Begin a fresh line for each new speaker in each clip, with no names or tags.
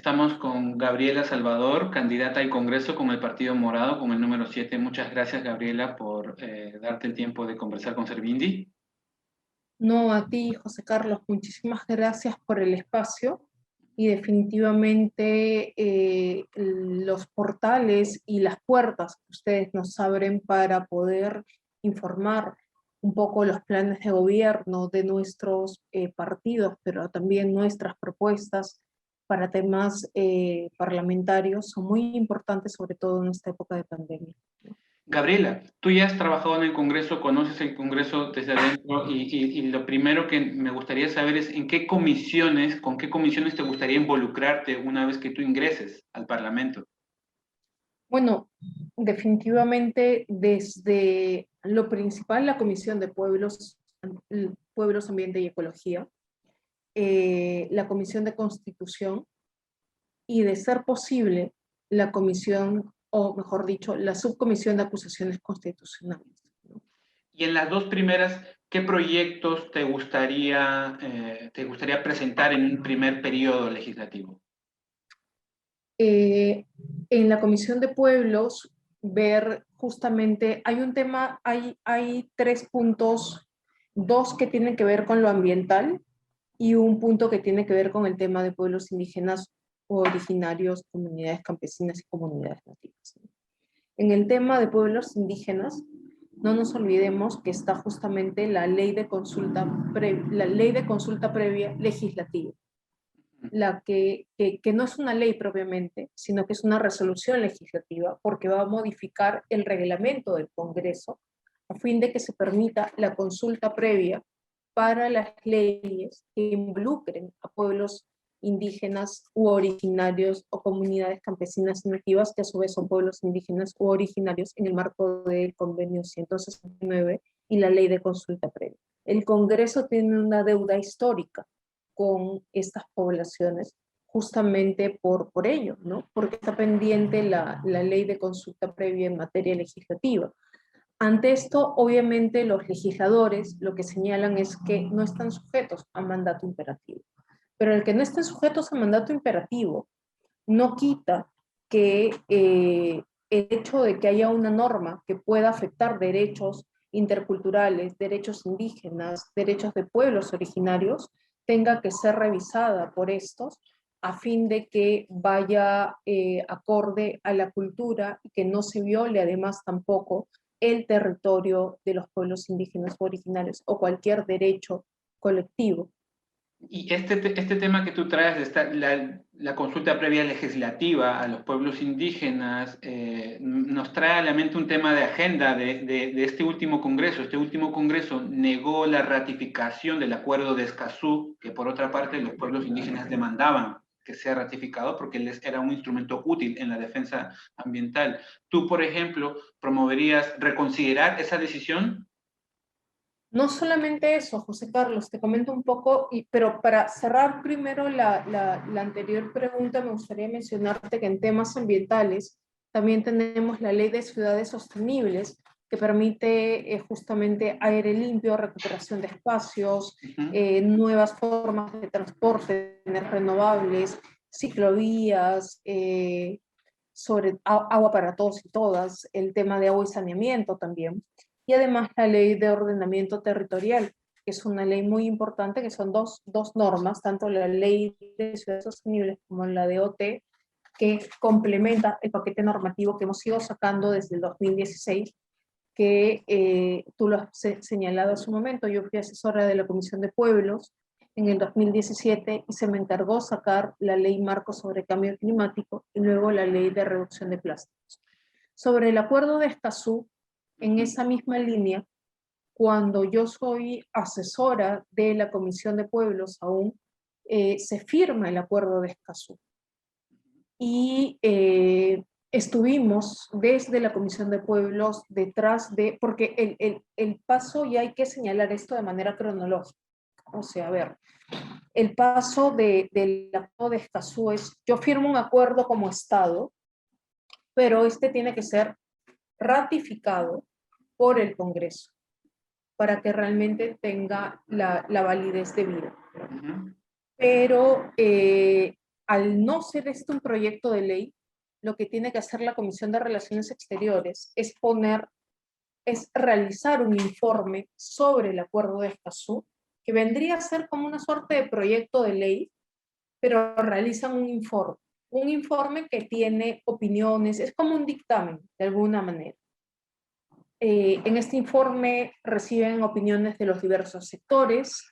Estamos con Gabriela Salvador, candidata al Congreso con el Partido Morado, con el número 7. Muchas gracias, Gabriela, por darte el tiempo de conversar con Servindi.
No, a ti, José Carlos, muchísimas gracias por el espacio y definitivamente los portales y las puertas que ustedes nos abren para poder informar un poco los planes de gobierno de nuestros partidos, pero también nuestras propuestas para temas parlamentarios son muy importantes, sobre todo en esta época de pandemia.
Gabriela, tú ya has trabajado en el Congreso, conoces el Congreso desde adentro y lo primero que me gustaría saber es con qué comisiones te gustaría involucrarte una vez que tú ingreses al Parlamento.
Bueno, definitivamente desde lo principal, la Comisión de Pueblos, Ambiente y Ecología, la Comisión de Constitución y, de ser posible, la Comisión, o mejor dicho, la Subcomisión de Acusaciones Constitucionales.
Y en las dos primeras, ¿qué proyectos te gustaría presentar en un primer periodo legislativo?
En la Comisión de Pueblos, ver justamente, hay un tema, hay 3 puntos, 2 que tienen que ver con lo ambiental y un punto que tiene que ver con el tema de pueblos indígenas o originarios, comunidades campesinas y comunidades nativas. En el tema de pueblos indígenas, no nos olvidemos que está justamente la ley de consulta previa legislativa, que no es una ley propiamente, sino que es una resolución legislativa, porque va a modificar el reglamento del Congreso a fin de que se permita la consulta previa para las leyes que involucren a pueblos indígenas u originarios o comunidades campesinas y nativas, que a su vez son pueblos indígenas u originarios en el marco del Convenio 169 y la ley de consulta previa. El Congreso tiene una deuda histórica con estas poblaciones, justamente por ello, ¿no? Porque está pendiente la ley de consulta previa en materia legislativa. Ante esto, obviamente, los legisladores lo que señalan es que no están sujetos a mandato imperativo. Pero el que no estén sujetos a mandato imperativo no quita que el hecho de que haya una norma que pueda afectar derechos interculturales, derechos indígenas, derechos de pueblos originarios, tenga que ser revisada por estos a fin de que vaya acorde a la cultura y que no se viole además tampoco el territorio de los pueblos indígenas o originarios o cualquier derecho colectivo.
Y este tema que tú traes, la consulta previa legislativa a los pueblos indígenas, nos trae a la mente un tema de agenda de este último Congreso. Este último Congreso negó la ratificación del Acuerdo de Escazú, que por otra parte los pueblos indígenas demandaban que sea ratificado porque les era un instrumento útil en la defensa ambiental. ¿Tú, por ejemplo, promoverías reconsiderar esa decisión?
No solamente eso, José Carlos, te comento un poco, pero para cerrar primero la anterior pregunta, me gustaría mencionarte que en temas ambientales también tenemos la Ley de Ciudades Sostenibles, que permite justamente aire limpio, recuperación de espacios, nuevas formas de transporte, renovables, ciclovías, sobre agua para todos y todas, el tema de agua y saneamiento también. Y además la ley de ordenamiento territorial, que es una ley muy importante, que son dos normas, tanto la ley de ciudades sostenibles como la de OT, que complementa el paquete normativo que hemos ido sacando desde el 2016, que tú lo has señalado hace un momento. Yo fui asesora de la Comisión de Pueblos en el 2017 y se me encargó sacar la ley marco sobre cambio climático y luego la ley de reducción de plásticos. Sobre el acuerdo de Escazú, en esa misma línea, cuando yo soy asesora de la Comisión de Pueblos aún, se firma el acuerdo de Escazú. Y estuvimos desde la Comisión de Pueblos detrás de, porque el paso, y hay que señalar esto de manera cronológica, o sea, a ver, el paso del acuerdo de Escazú es, yo firmo un acuerdo como Estado, pero este tiene que ser ratificado por el Congreso para que realmente tenga la validez debida. Pero al no ser este un proyecto de ley, lo que tiene que hacer la Comisión de Relaciones Exteriores es realizar un informe sobre el Acuerdo de Escazú, que vendría a ser como una suerte de proyecto de ley, pero realizan un informe que tiene opiniones, es como un dictamen, de alguna manera. En este informe reciben opiniones de los diversos sectores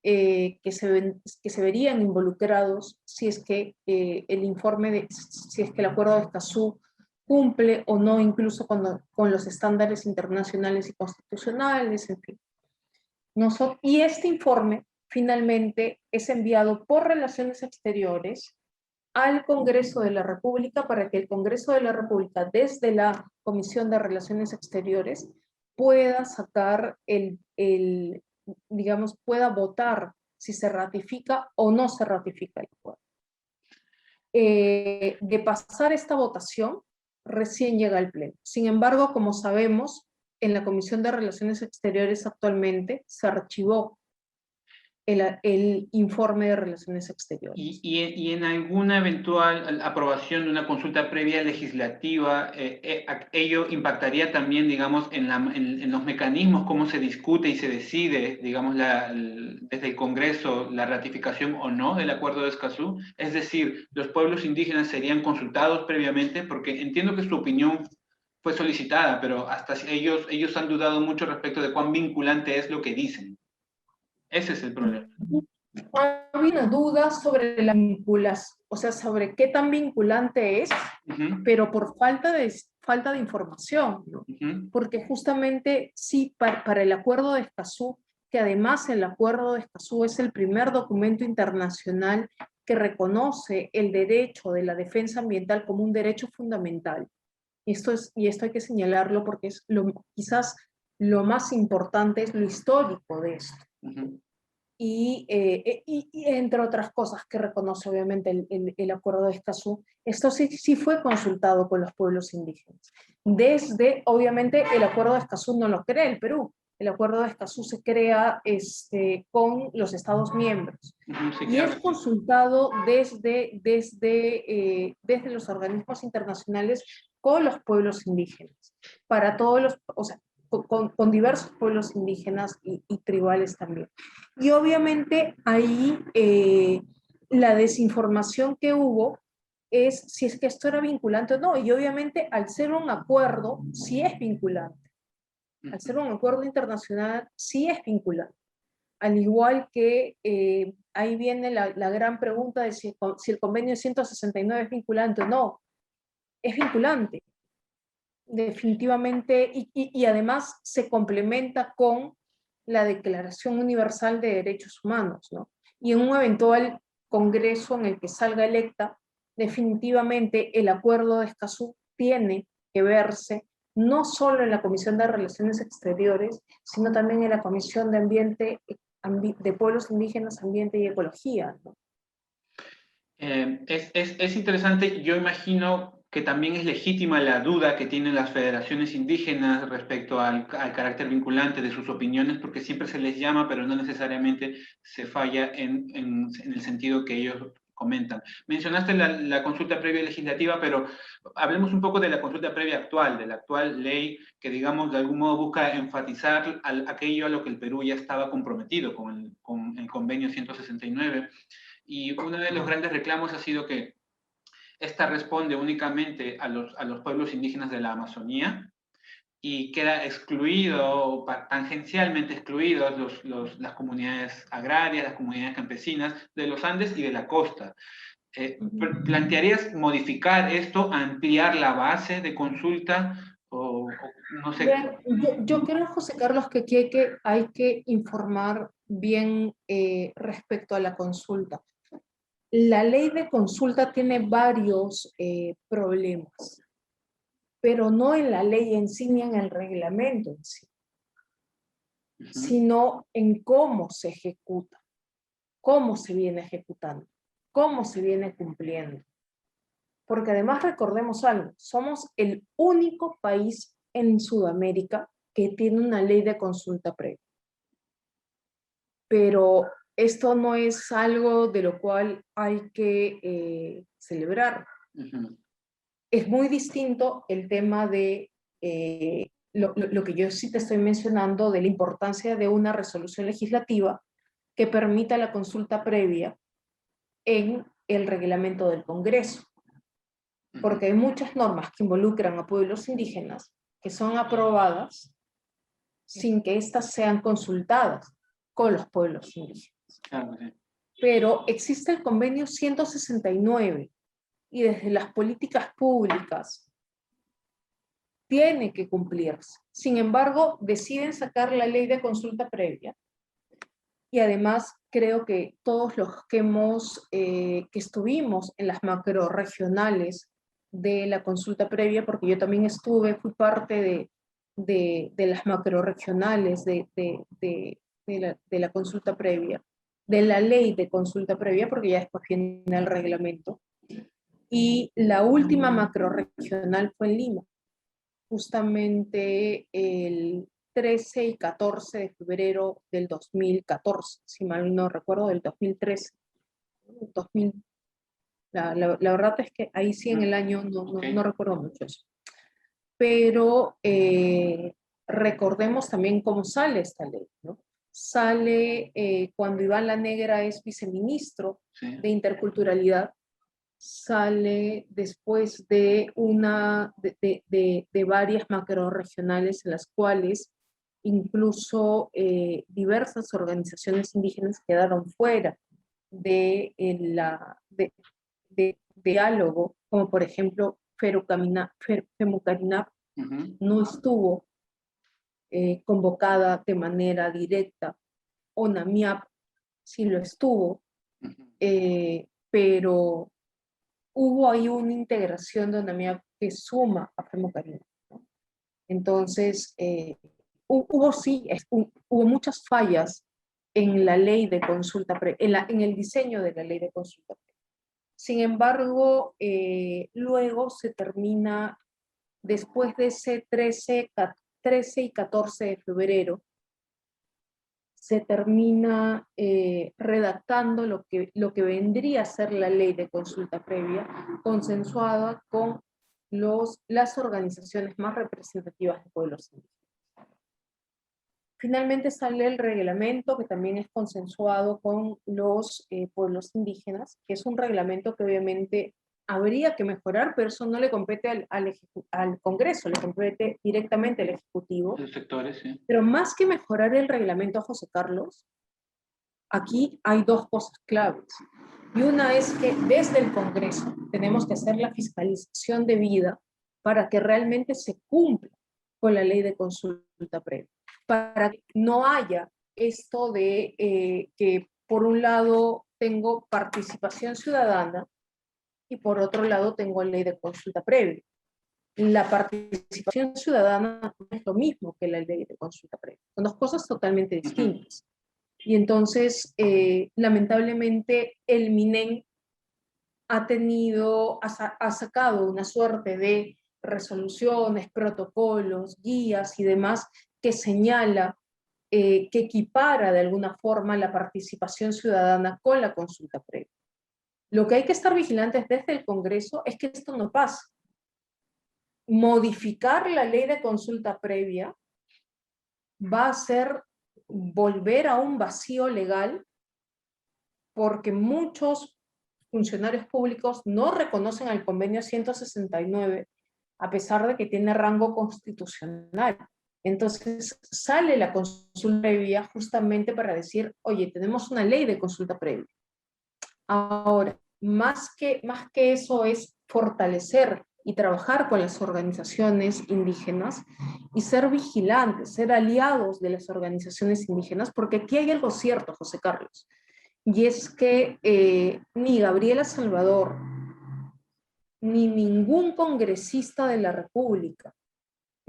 que se verían involucrados si es que si es que el Acuerdo de Escazú cumple o no incluso con los estándares internacionales y constitucionales, en fin. Y este informe finalmente es enviado por Relaciones Exteriores al Congreso de la República para que el Congreso de la República, desde la Comisión de Relaciones Exteriores, pueda sacar digamos, pueda votar si se ratifica o no se ratifica el acuerdo. De pasar esta votación, recién llega al Pleno. Sin embargo, como sabemos, en la Comisión de Relaciones Exteriores actualmente se archivó el informe de Relaciones Exteriores.
Y en alguna eventual aprobación de una consulta previa legislativa, ello impactaría también, digamos, en los mecanismos, cómo se discute y se decide, digamos, desde el Congreso la ratificación o no del Acuerdo de Escazú. Es decir, los pueblos indígenas serían consultados previamente, porque entiendo que su opinión fue solicitada, pero hasta ellos han dudado mucho respecto de cuán vinculante es lo que dicen. Ese es el problema.
Hay una duda sobre la vinculación, o sea, sobre qué tan vinculante es, pero por falta de información, ¿no? Porque justamente sí, para el Acuerdo de Escazú, que además el Acuerdo de Escazú es el primer documento internacional que reconoce el derecho de la defensa ambiental como un derecho fundamental. Y esto hay que señalarlo porque quizás lo más importante es lo histórico de esto. Y entre otras cosas que reconoce obviamente el Acuerdo de Escazú, esto sí fue consultado con los pueblos indígenas. Obviamente el Acuerdo de Escazú no lo crea el Perú, el Acuerdo de Escazú se crea con los Estados miembros. Y es consultado desde los organismos internacionales con los pueblos indígenas, para todos o sea, con diversos pueblos indígenas y tribales también. Y obviamente ahí la desinformación que hubo es si es que esto era vinculante o no. Y obviamente al ser un acuerdo, sí es vinculante. Al ser un acuerdo internacional, sí es vinculante. Al igual que ahí viene la gran pregunta de si el convenio 169 es vinculante o no. Es vinculante. Definitivamente, y además se complementa con la Declaración Universal de Derechos Humanos, ¿no? Y en un eventual congreso en el que salga electa, definitivamente el Acuerdo de Escazú tiene que verse no solo en la Comisión de Relaciones Exteriores, sino también en la Comisión de Ambiente, de Pueblos Indígenas, Ambiente y Ecología, ¿no?
Es interesante, yo imagino que también es legítima la duda que tienen las federaciones indígenas respecto al carácter vinculante de sus opiniones, porque siempre se les llama, pero no necesariamente se falla en el sentido que ellos comentan. Mencionaste la consulta previa legislativa, pero hablemos un poco de la consulta previa actual, de la actual ley que, digamos, de algún modo busca enfatizar aquello a lo que el Perú ya estaba comprometido con el convenio 169. Y uno de los grandes reclamos ha sido que esta responde únicamente a los pueblos indígenas de la Amazonía y queda excluido, tangencialmente excluidos las comunidades agrarias, las comunidades campesinas de los Andes y de la costa. ¿Plantearías modificar esto, ampliar la base de consulta o no sé?
Yo creo, José Carlos, que aquí hay que informar bien respecto a la consulta. La ley de consulta tiene varios problemas, pero no en la ley en sí ni en el reglamento en sí, sino en cómo se ejecuta, cómo se viene ejecutando, cómo se viene cumpliendo. Porque además recordemos algo, somos el único país en Sudamérica que tiene una ley de consulta previa. Pero esto no es algo de lo cual hay que celebrar. Es muy distinto el tema de lo que yo sí te estoy mencionando, de la importancia de una resolución legislativa que permita la consulta previa en el reglamento del Congreso. Porque hay muchas normas que involucran a pueblos indígenas que son aprobadas sin que éstas sean consultadas con los pueblos indígenas. Pero existe el convenio 169 y desde las políticas públicas tiene que cumplirse. Sin embargo, deciden sacar la ley de consulta previa y además creo que todos los que estuvimos en las macroregionales de la consulta previa, porque yo también fui parte de las macroregionales de la consulta previa, de la ley de consulta previa, porque ya después viene el reglamento. Y la última macroregional fue en Lima, justamente el 13 y 14 de febrero del 2014, si mal no recuerdo, del 2013. 2000, la verdad es que ahí sí en el año no recuerdo mucho eso. Pero recordemos también cómo sale esta ley, ¿no? Sale cuando Iván La Negra es viceministro de Interculturalidad, sale después de varias macroregionales en las cuales incluso diversas organizaciones indígenas quedaron fuera de diálogo, como por ejemplo FEMUCARINAP no estuvo convocada de manera directa, ONAMIAP sí lo estuvo, pero hubo ahí una integración de ONAMIAP que suma a FEMUCARINAP, ¿no? Entonces, hubo muchas fallas en la ley de consulta, en el diseño de la ley de consulta. Sin embargo, luego se termina, después de ese 13 y 14 de febrero, se termina redactando lo que vendría a ser la ley de consulta previa, consensuada con las organizaciones más representativas de pueblos indígenas. Finalmente sale el reglamento, que también es consensuado con los pueblos indígenas, que es un reglamento que obviamente habría que mejorar, pero eso no le compete al Congreso, le compete directamente al Ejecutivo.
Los sectores, sí.
Pero más que mejorar el reglamento, José Carlos, aquí hay dos cosas claves. Y una es que desde el Congreso tenemos que hacer la fiscalización debida para que realmente se cumpla con la ley de consulta previa, para que no haya esto de que por un lado tengo participación ciudadana y por otro lado tengo ley de consulta previa. La participación ciudadana no es lo mismo que la ley de consulta previa. Son dos cosas totalmente distintas. Y entonces, lamentablemente, el MINEN ha sacado una suerte de resoluciones, protocolos, guías y demás que señala, que equipara de alguna forma la participación ciudadana con la consulta previa. Lo que hay que estar vigilantes desde el Congreso es que esto no pase. Modificar la ley de consulta previa va a ser volver a un vacío legal, porque muchos funcionarios públicos no reconocen al convenio 169 a pesar de que tiene rango constitucional. Entonces sale la consulta previa justamente para decir, oye, tenemos una ley de consulta previa. Ahora, más que eso es fortalecer y trabajar con las organizaciones indígenas y ser vigilantes, ser aliados de las organizaciones indígenas, porque aquí hay algo cierto, José Carlos, y es que ni Gabriela Salvador, ni ningún congresista de la República,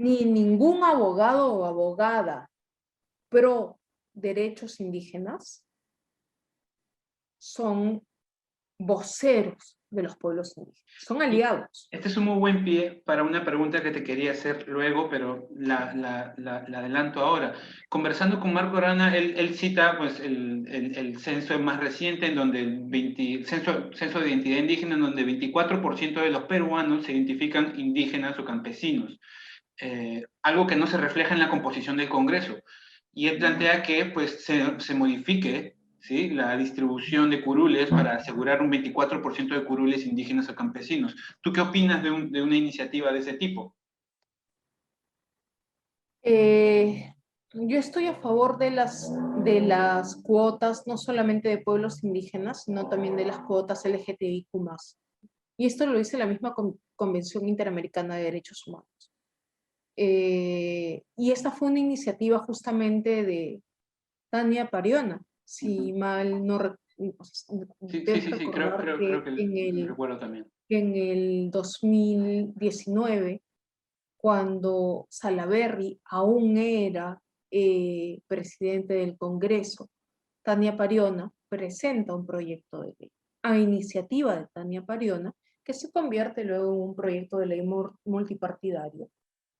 ni ningún abogado o abogada pro derechos indígenas son voceros de los pueblos indígenas, son aliados.
Este es un muy buen pie para una pregunta que te quería hacer luego, pero la adelanto ahora. Conversando con Marco Arana, él cita pues, el censo más reciente, en donde censo de identidad indígena, en donde 24% de los peruanos se identifican indígenas o campesinos, algo que no se refleja en la composición del Congreso. Y él plantea que pues, se modifique, ¿sí?, la distribución de curules para asegurar un 24% de curules indígenas o campesinos. ¿Tú qué opinas de una iniciativa de ese tipo?
Yo estoy a favor de las cuotas, no solamente de pueblos indígenas, sino también de las cuotas LGTBIQ+. Y esto lo dice la misma Convención Interamericana de Derechos Humanos. Y esta fue una iniciativa justamente de Tania Pariona, si mal no
Sí, creo que recuerdo también.
en el 2019, cuando Salaverry aún era presidente del Congreso, Tania Pariona presenta un proyecto de ley, a iniciativa de Tania Pariona, que se convierte luego en un proyecto de ley multipartidario,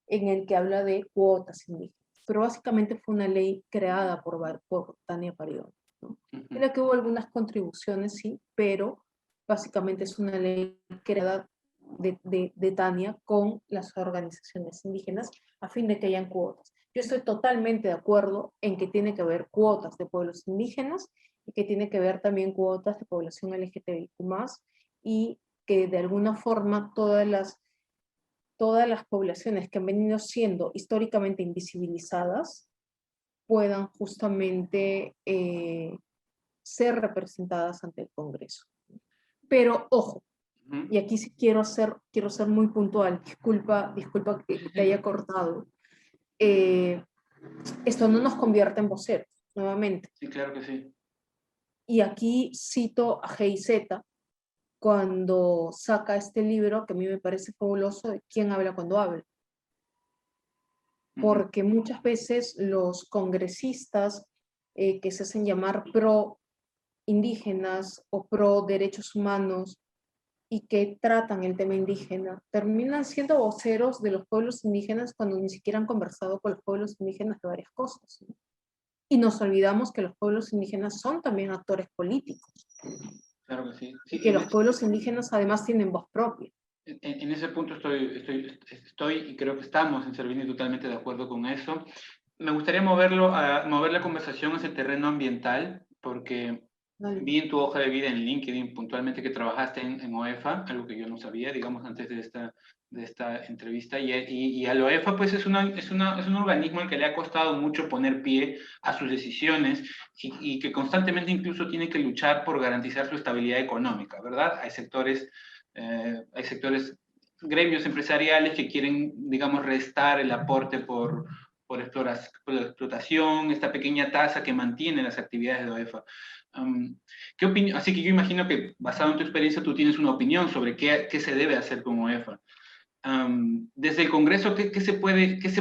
en el que habla de cuotas indígenas. Pero básicamente fue una ley creada por Tania Pariona, ¿no? En la que hubo algunas contribuciones, sí, pero básicamente es una ley creada de Tania con las organizaciones indígenas a fin de que hayan cuotas. Yo estoy totalmente de acuerdo en que tiene que haber cuotas de pueblos indígenas y que tiene que haber también cuotas de población LGTBIQ+, y que de alguna forma todas las poblaciones que han venido siendo históricamente invisibilizadas puedan justamente ser representadas ante el Congreso. Pero, ojo, y aquí sí quiero ser muy puntual, disculpa que te haya cortado, esto no nos convierte en voceros, nuevamente.
Sí, claro que sí.
Y aquí cito a GIZ cuando saca este libro, que a mí me parece fabuloso, de ¿Quién habla cuando habla? Porque muchas veces los congresistas que se hacen llamar pro indígenas o pro derechos humanos y que tratan el tema indígena, terminan siendo voceros de los pueblos indígenas cuando ni siquiera han conversado con los pueblos indígenas de varias cosas, ¿no? Y nos olvidamos que los pueblos indígenas son también actores políticos.
Claro que sí.
Y que los pueblos indígenas además tienen voz propia.
En ese punto estoy y creo que estamos en Servini totalmente de acuerdo con eso. Me gustaría mover la conversación hacia el terreno ambiental, porque vi en tu hoja de vida en LinkedIn puntualmente que trabajaste en OEFA, algo que yo no sabía, digamos, antes de esta entrevista. Y a la OEFA, pues, es un organismo al que le ha costado mucho poner pie a sus decisiones y que constantemente incluso tiene que luchar por garantizar su estabilidad económica, ¿verdad? Hay sectores, gremios empresariales que quieren, digamos, restar el aporte por la explotación, esta pequeña tasa que mantiene las actividades de OEFA. ¿Qué opinión? Así que yo imagino que, basado en tu experiencia, tú tienes una opinión sobre qué se debe hacer con OEFA. Desde el Congreso, ¿qué se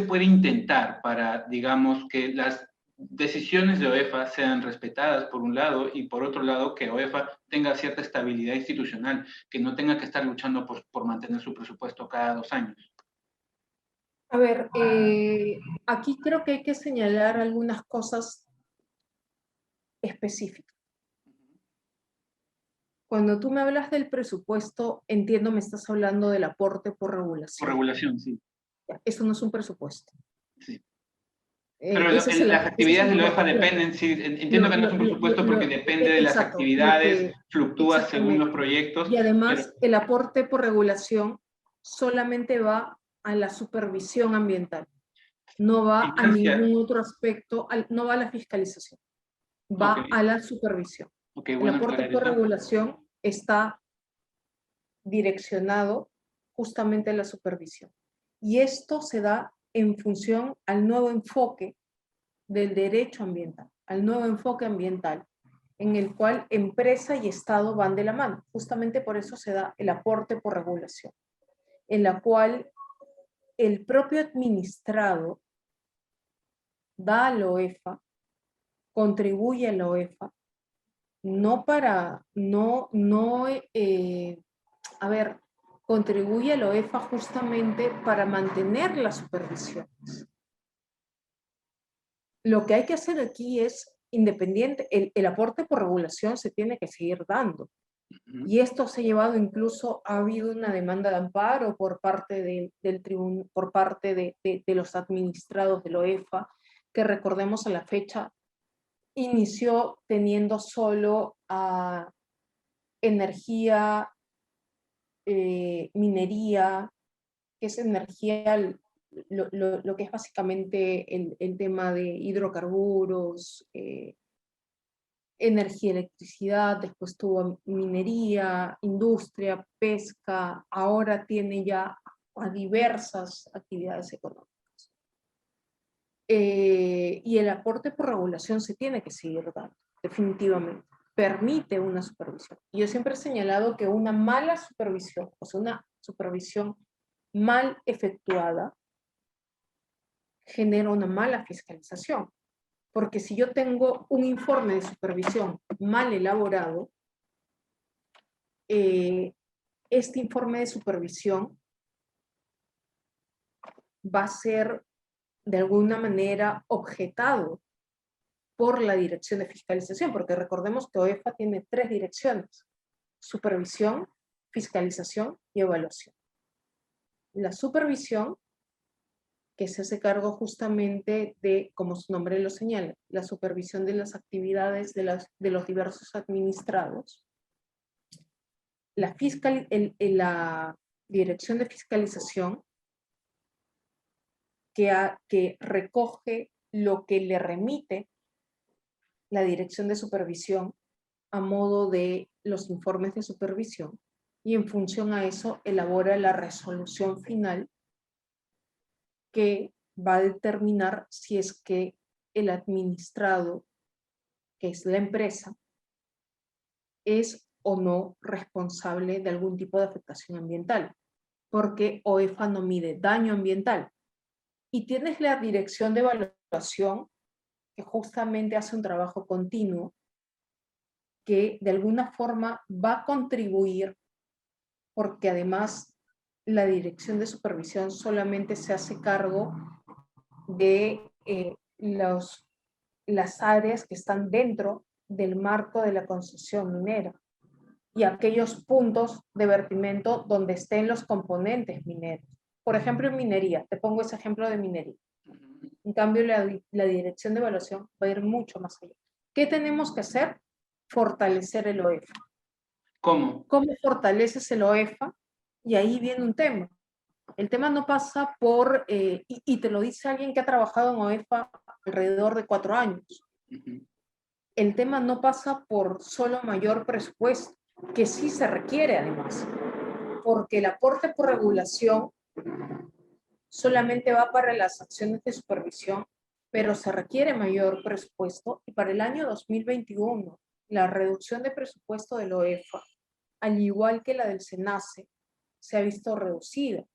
puede intentar para, digamos, que las decisiones de OEFA sean respetadas por un lado y por otro lado que OEFA tenga cierta estabilidad institucional, que no tenga que estar luchando por mantener su presupuesto cada 2 años?
A ver, aquí creo que hay que señalar algunas cosas específicas. Cuando tú me hablas del presupuesto, entiendo me estás hablando del aporte por regulación.
Por regulación, sí.
Eso no es un presupuesto.
Sí. Pero las actividades de la OEFA dependen, sí, entiendo que no es un presupuesto porque depende de las actividades, fluctúa según los proyectos.
Y además, el aporte por regulación solamente va a la supervisión ambiental, no va a ningún otro aspecto, no va a la fiscalización, va a la supervisión. El aporte por regulación está direccionado justamente a la supervisión. Y esto se da en función al nuevo enfoque del derecho ambiental, al nuevo enfoque ambiental, en el cual empresa y Estado van de la mano. Justamente por eso se da el aporte por regulación, en la cual el propio administrado da a la OEFA, contribuye a la OEFA, a ver, contribuye a la OEFA justamente para mantener la supervisión. Lo que hay que hacer aquí es independiente, el aporte por regulación se tiene que seguir dando. Y esto se ha llevado incluso, ha habido una demanda de amparo por parte del tribunal, por parte de los administrados de la OEFA, que recordemos a la fecha, inició teniendo solo a energía, minería, que es energía, lo que es básicamente el tema de hidrocarburos, energía, electricidad, después tuvo minería, industria, pesca, ahora tiene ya a diversas actividades económicas. Y el aporte por regulación se tiene que seguir dando, definitivamente. Permite una supervisión. Yo siempre he señalado que una mala supervisión, o sea, una supervisión mal efectuada, genera una mala fiscalización. Porque si yo tengo un informe de supervisión mal elaborado, este informe de supervisión va a ser de alguna manera objetado por la Dirección de Fiscalización, porque recordemos que OEFA tiene 3 direcciones: supervisión, fiscalización y evaluación. La supervisión, que se hace cargo justamente de, como su nombre lo señala, la supervisión de las actividades de los diversos administrados. La Dirección de Fiscalización, que recoge lo que le remite la Dirección de Supervisión a modo de los informes de supervisión, y en función a eso elabora la resolución final que va a determinar si es que el administrado, que es la empresa, es o no responsable de algún tipo de afectación ambiental, porque OEFA no mide daño ambiental. Y tienes la Dirección de Evaluación, que justamente hace un trabajo continuo, que de alguna forma va a contribuir, porque además la Dirección de Supervisión solamente se hace cargo de las áreas que están dentro del marco de la concesión minera y aquellos puntos de vertimiento donde estén los componentes mineros. Por ejemplo, en minería, te pongo ese ejemplo de minería. En cambio, la Dirección de Evaluación va a ir mucho más allá. ¿Qué tenemos que hacer? Fortalecer el OEFA.
¿Cómo?
¿Cómo fortaleces el OEFA? Y ahí viene un tema. El tema no pasa por, y te lo dice alguien que ha trabajado en OEFA alrededor de 4 años. El tema no pasa por solo mayor presupuesto, que sí se requiere además, porque el aporte por regulación solamente va para las acciones de supervisión, pero se requiere mayor presupuesto, y para el año 2021 la reducción de presupuesto del OEFA, al igual que la del SENACE, se ha visto reducida.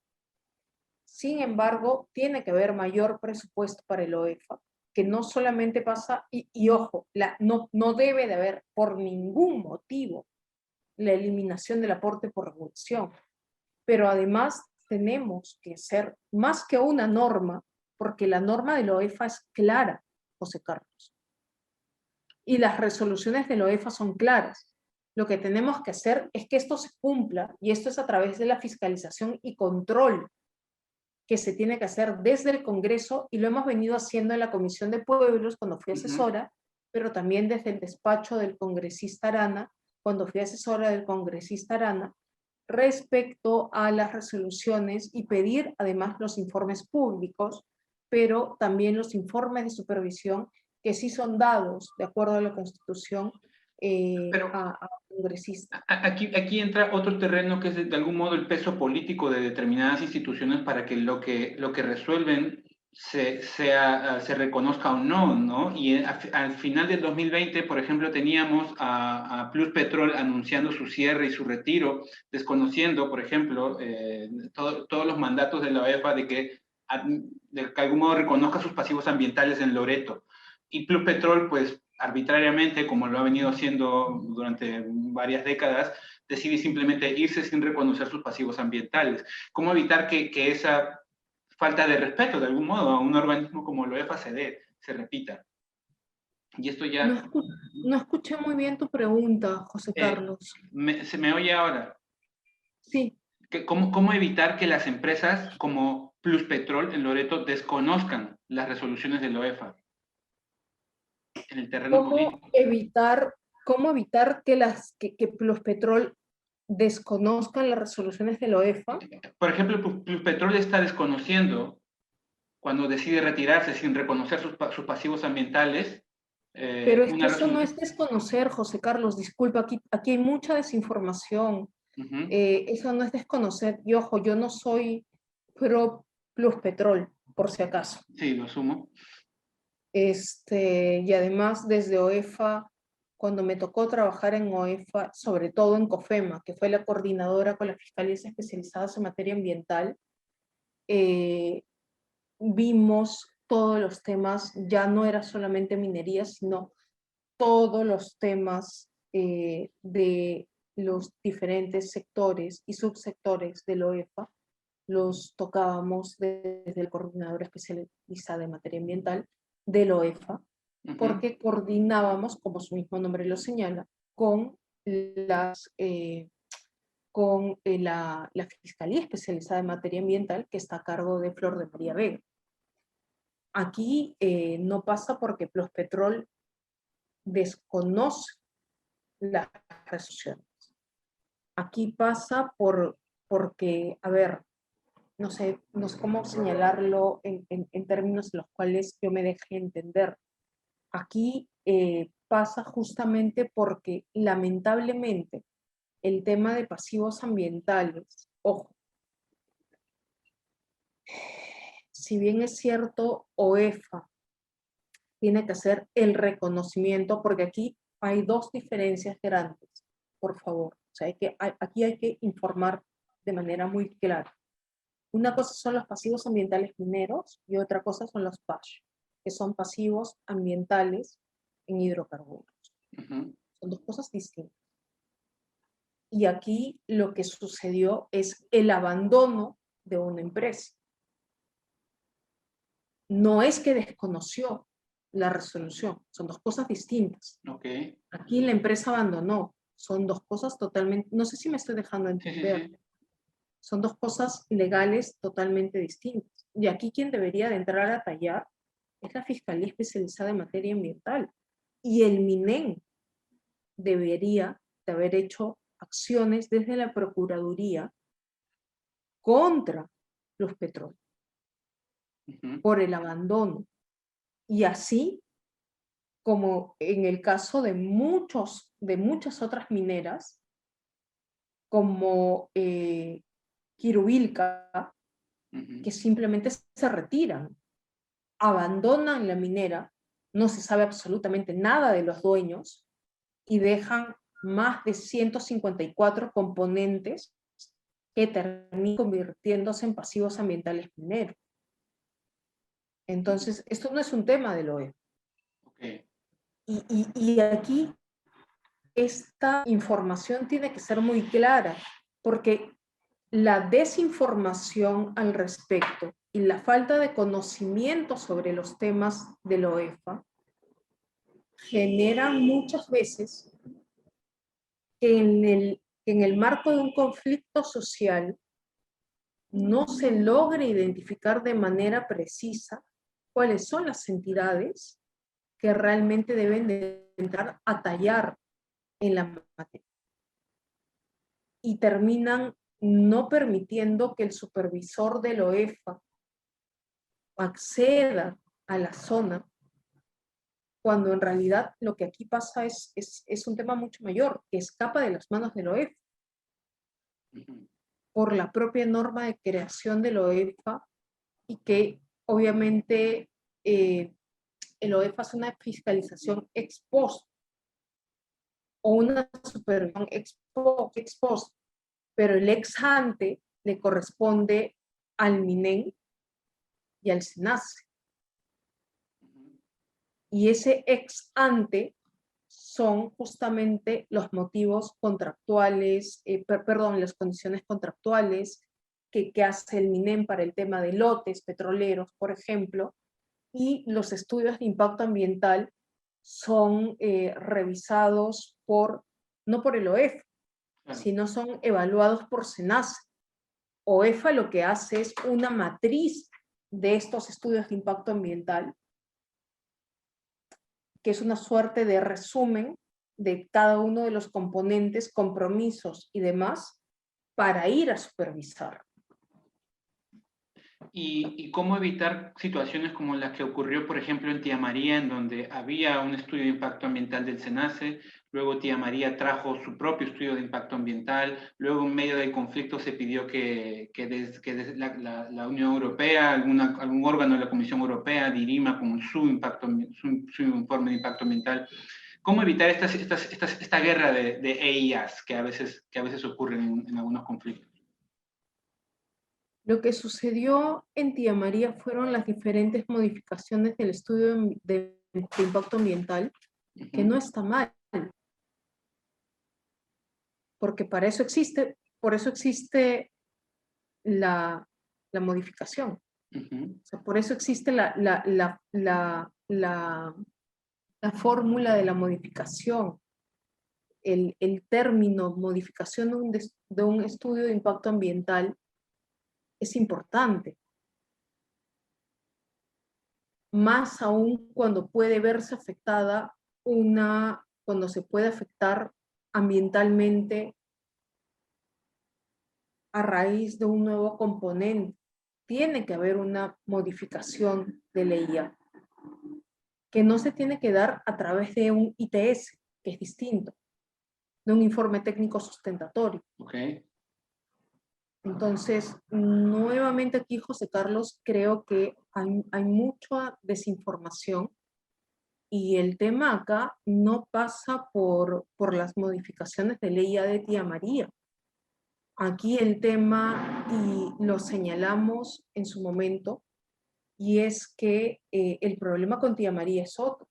Sin embargo, tiene que haber mayor presupuesto para el OEFA, que no solamente pasa, y ojo, no debe de haber por ningún motivo la eliminación del aporte por regulación, pero además tenemos que ser más que una norma, porque la norma de la OEFA es clara, José Carlos, y las resoluciones de la OEFA son claras. Lo que tenemos que hacer es que esto se cumpla, y esto es a través de la fiscalización y control que se tiene que hacer desde el Congreso, y lo hemos venido haciendo en la Comisión de Pueblos cuando fui asesora, pero también desde el despacho del congresista Arana, cuando fui asesora del congresista Arana, respecto a las resoluciones, y pedir además los informes públicos, pero también los informes de supervisión que sí son dados de acuerdo a la Constitución a congresistas.
Aquí entra otro terreno que es de algún modo el peso político de determinadas instituciones para que lo que resuelven se reconozca o no, ¿no? Y al final del 2020, por ejemplo, teníamos a Pluspetrol anunciando su cierre y su retiro, desconociendo, por ejemplo, todos los mandatos de la OEFA de que de algún modo reconozca sus pasivos ambientales en Loreto. y Pluspetrol, pues arbitrariamente, como lo ha venido haciendo durante varias décadas, decide simplemente irse sin reconocer sus pasivos ambientales. ¿Cómo evitar que esa falta de respeto, de algún modo, a un organismo como la OEFA se repita? Y esto
No,
ya...
no escuché muy bien tu pregunta, José Carlos.
¿Se me oye ahora?
Sí.
¿Cómo evitar que las empresas como Pluspetrol en Loreto desconozcan las resoluciones de la OEFA en el terreno político?
¿Cómo evitar que Pluspetrol desconozcan las resoluciones de la OEFA?
Por ejemplo, Pluspetrol está desconociendo cuando decide retirarse sin reconocer sus pasivos ambientales.
Pero es que eso no es desconocer, José Carlos, disculpa, aquí hay mucha desinformación. Eso no es desconocer. Y ojo, yo no soy pro Pluspetrol, por si acaso.
Sí, lo asumo.
Y además desde OEFA, cuando me tocó trabajar en OEFA, sobre todo en COFEMA, que fue la coordinadora con las fiscalías especializadas en materia ambiental, vimos todos los temas, ya no era solamente minería, sino todos los temas de los diferentes sectores y subsectores del OEFA, los tocábamos desde el coordinador especializado en materia ambiental del OEFA, porque coordinábamos, como su mismo nombre lo señala, con la Fiscalía Especializada en Materia Ambiental, que está a cargo de Flor de María Vega. Aquí no pasa porque Pluspetrol desconoce las resoluciones. Aquí pasa porque, a ver, no sé cómo señalarlo en términos en los cuales yo me deje entender. Aquí pasa justamente porque lamentablemente el tema de pasivos ambientales, ojo, si bien es cierto, OEFA tiene que hacer el reconocimiento, porque aquí hay dos diferencias grandes, por favor. O sea, aquí hay que informar de manera muy clara. Una cosa son los pasivos ambientales mineros y otra cosa son los PASH, que son pasivos ambientales en hidrocarburos. Son dos cosas distintas. Y aquí lo que sucedió es el abandono de una empresa. No es que desconoció la resolución, son dos cosas distintas.
Okay.
Aquí la empresa abandonó, son dos cosas totalmente, no sé si me estoy dejando entender. Sí. Son dos cosas legales totalmente distintas. Y aquí quien debería de entrar a tallar es la Fiscalía Especializada en Materia Ambiental. Y el MINEN debería de haber hecho acciones desde la Procuraduría contra los petróleos por el abandono. Y así como en el caso de muchas otras mineras, como Quirubilca, que simplemente se retiran, abandonan la minera, no se sabe absolutamente nada de los dueños y dejan más de 154 componentes que terminan convirtiéndose en pasivos ambientales mineros. Entonces, esto no es un tema del OE. Okay. Y aquí esta información tiene que ser muy clara, porque la desinformación al respecto y la falta de conocimiento sobre los temas de la OEFA generan muchas veces que en el marco de un conflicto social no se logre identificar de manera precisa cuáles son las entidades que realmente deben de entrar a tallar en la materia. Y terminan no permitiendo que el supervisor de la OEFA acceda a la zona, cuando en realidad lo que aquí pasa es un tema mucho mayor, que escapa de las manos de la OEFA. Por la propia norma de creación de la OEFA y que obviamente el OEFA hace una fiscalización ex post o una supervisión ex post, pero el ex ante le corresponde al MINEN y al SENACE. Y ese ex ante son justamente los motivos contractuales, perdón, las condiciones contractuales que hace el MINEM para el tema de lotes petroleros, por ejemplo, y los estudios de impacto ambiental son revisados no por el OEF, sino son evaluados por SENACE. OEFA lo que hace es una matriz de estos estudios de impacto ambiental, que es una suerte de resumen de cada uno de los componentes, compromisos y demás, para ir a supervisar.
¿Y cómo evitar situaciones como las que ocurrió, por ejemplo, en Tía María, en donde había un estudio de impacto ambiental del SENACE, luego Tía María trajo su propio estudio de impacto ambiental, luego en medio del conflicto se pidió que desde la Unión Europea, algún órgano de la Comisión Europea dirima con su informe de impacto ambiental? ¿Cómo evitar esta guerra de EIAs que a veces ocurren en algunos conflictos?
Lo que sucedió en Tía María fueron las diferentes modificaciones del estudio de impacto ambiental, que no está mal, porque por eso existe la modificación. O sea, por eso existe la fórmula de la modificación. El término modificación de un estudio de impacto ambiental es importante. Más aún cuando puede verse afectada cuando se puede afectar ambientalmente a raíz de un nuevo componente. Tiene que haber una modificación de la EIA, que no se tiene que dar a través de un ITS, que es distinto, de un informe técnico sustentatorio.
Okay.
Entonces, nuevamente aquí, José Carlos, creo que hay mucha desinformación y el tema acá no pasa por las modificaciones de ley de Tía María. Aquí el tema, y lo señalamos en su momento, y es que el problema con Tía María es otro.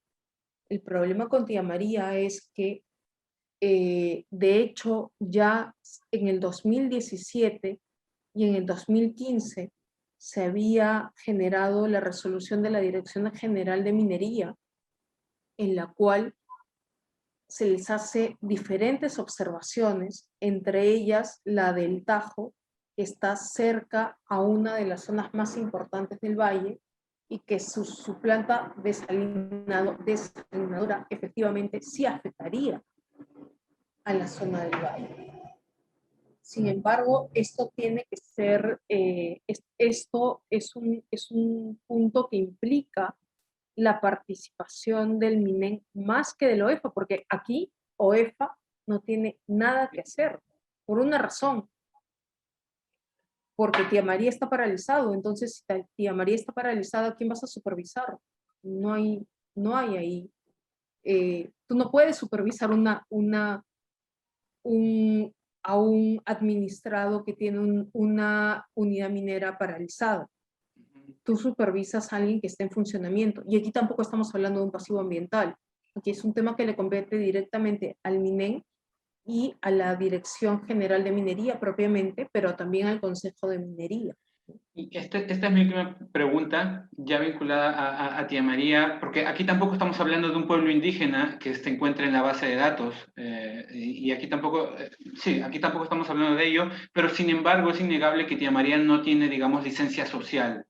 El problema con Tía María es que, de hecho, ya en el 2017 y en el 2015 se había generado la resolución de la Dirección General de Minería, en la cual se les hace diferentes observaciones, entre ellas la del Tajo, que está cerca a una de las zonas más importantes del valle y que su planta desalinadora efectivamente sí afectaría a la zona del valle. Sin embargo, esto tiene que ser, esto es un punto que implica la participación del MINEM más que del OEFA, porque aquí OEFA no tiene nada que hacer, por una razón, porque Tía María está paralizado. Entonces, si Tía María está paralizada, ¿quién vas a supervisar? No hay ahí. Tú no puedes supervisar a un administrado que tiene una unidad minera paralizada. Tú supervisas a alguien que esté en funcionamiento. Y aquí tampoco estamos hablando de un pasivo ambiental. Aquí es un tema que le compete directamente al MINEM y a la Dirección General de Minería propiamente, pero también al Consejo de Minería.
Y esta es mi última pregunta, ya vinculada a Tía María, porque aquí tampoco estamos hablando de un pueblo indígena que se encuentra en la base de datos, y aquí tampoco, sí, aquí tampoco estamos hablando de ello, pero sin embargo es innegable que Tía María no tiene, digamos, licencia social,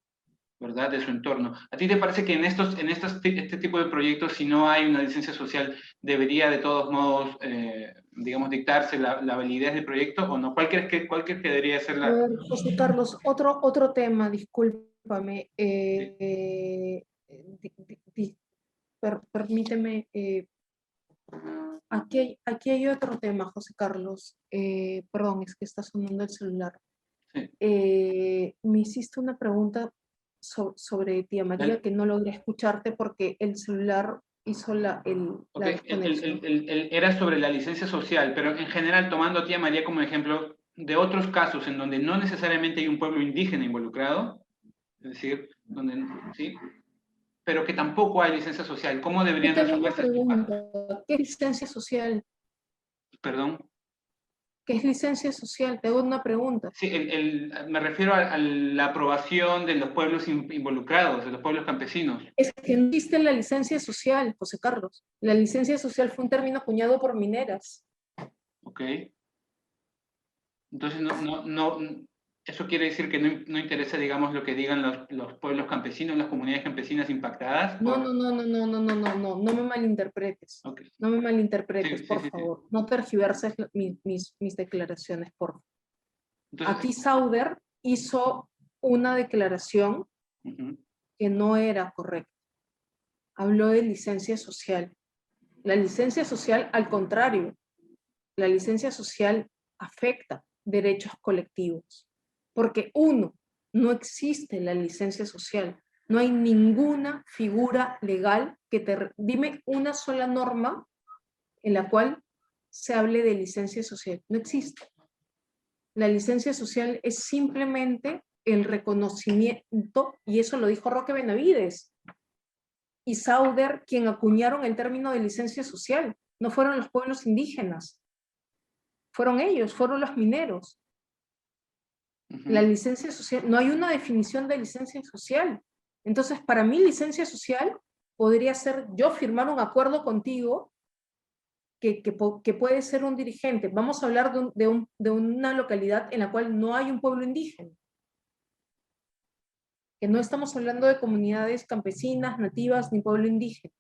¿verdad?, de su entorno. ¿A ti te parece que en este tipo de proyectos, si no hay una licencia social, debería de todos modos, digamos, dictarse la validez del proyecto o no? ¿Cuál crees que debería ser la...?
José Carlos, otro tema, discúlpame. Permíteme. Aquí hay otro tema, José Carlos. Perdón, es que está sonando el celular.
Sí.
Me hiciste una pregunta sobre Tía María que no logré escucharte porque el celular hizo la desconexión.
Era sobre la licencia social, pero en general, tomando a Tía María como ejemplo de otros casos en donde no necesariamente hay un pueblo indígena involucrado, es decir, donde, ¿sí? pero que tampoco hay licencia social. ¿Cómo deberían
Yo te hago una
resolverse estos casos?
pregunta. ¿Qué es licencia social?
Perdón.
¿Qué es licencia social? Te hago una pregunta.
Sí, me refiero a la aprobación de los pueblos involucrados, de los pueblos campesinos.
Es que no existe la licencia social, José Carlos. La licencia social fue un término acuñado por mineras.
¿Ok? Entonces, eso quiere decir que no interesa, digamos, lo que digan los pueblos campesinos, las comunidades campesinas impactadas.
No me malinterpretes.
Ok.
No me malinterpretes,
Sí, sí,
por
sí, sí.
favor. No tergiverses mis declaraciones, por favor.
Entonces,
Aquí Sauder hizo una declaración que no era correcta. Habló de licencia social. La licencia social, al contrario, la licencia social afecta derechos colectivos. Porque uno, no existe la licencia social. No hay ninguna figura legal que dime una sola norma en la cual se hable de licencia social. No existe. La licencia social es simplemente el reconocimiento, y eso lo dijo Roque Benavides y Sauder, quien acuñaron el término de licencia social. No fueron los pueblos indígenas, fueron ellos, fueron los mineros. La licencia social, no hay una definición de licencia social. Entonces, para mí, licencia social podría ser yo firmar un acuerdo contigo que puede ser un dirigente. Vamos a hablar de una localidad en la cual no hay un pueblo indígena. Que no estamos hablando de comunidades campesinas, nativas, ni pueblo indígena.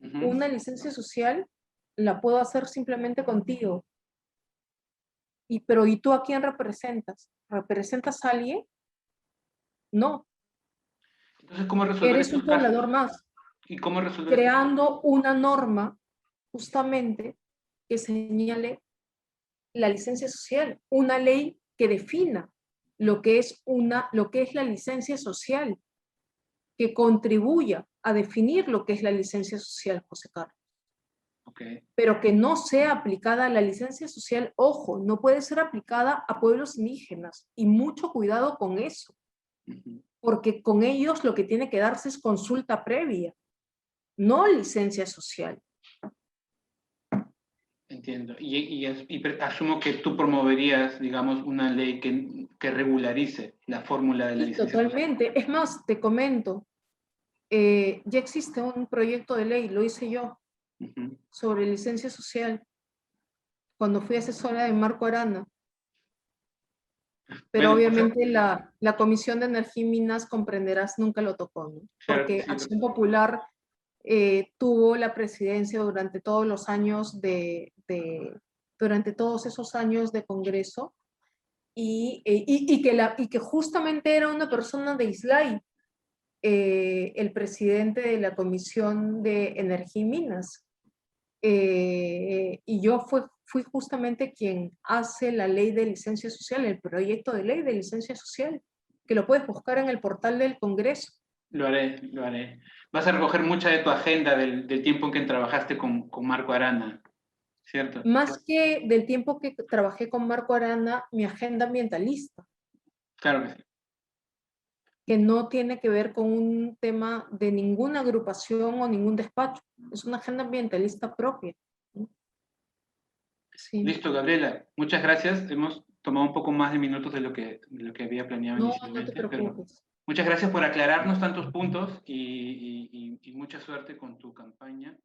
Una licencia social la puedo hacer simplemente contigo. Pero ¿y tú a quién representas? ¿Representas a alguien? No.
Entonces, ¿cómo resolver
Eres
estos
un
casos?
poblador más.
¿Y cómo resolver estos casos?
Creando una norma justamente que señale la licencia social, una ley que defina lo que es la licencia social, que contribuya a definir lo que es la licencia social, José Carlos.
Okay.
Pero que no sea aplicada la licencia social, ojo, no puede ser aplicada a pueblos indígenas, y mucho cuidado con eso, porque con ellos lo que tiene que darse es consulta previa, no licencia social.
Entiendo. Y asumo que tú promoverías, digamos, una ley que regularice la fórmula de la licencia
Totalmente.
social.
Es más, te comento, ya existe un proyecto de ley, lo hice yo, sobre licencia social, cuando fui asesora de Marco Arana. Pero
Bueno,
obviamente la Comisión de Energía y Minas, comprenderás, nunca lo tocó, ¿no?
claro que
Porque
sí.
Acción Popular tuvo la presidencia durante todos los años durante todos esos años de Congreso, y que justamente era una persona de Islay, el presidente de la Comisión de Energía y Minas. Y yo fui justamente quien hace la ley de licencia social, el proyecto de ley de licencia social, que lo puedes buscar en el portal del Congreso.
Lo haré, lo haré. Vas a recoger mucha de tu agenda del tiempo en que trabajaste con Marco Arana, ¿cierto?
Más que del tiempo que trabajé con Marco Arana, mi agenda ambientalista,
Claro que sí.
que no tiene que ver con un tema de ninguna agrupación o ningún despacho, es una agenda ambientalista propia. Sí.
Listo, Gabriela. Muchas gracias. Hemos tomado un poco más de minutos de lo que había planeado inicialmente.
No te preocupes.
Muchas gracias por aclararnos tantos puntos y mucha suerte con tu campaña.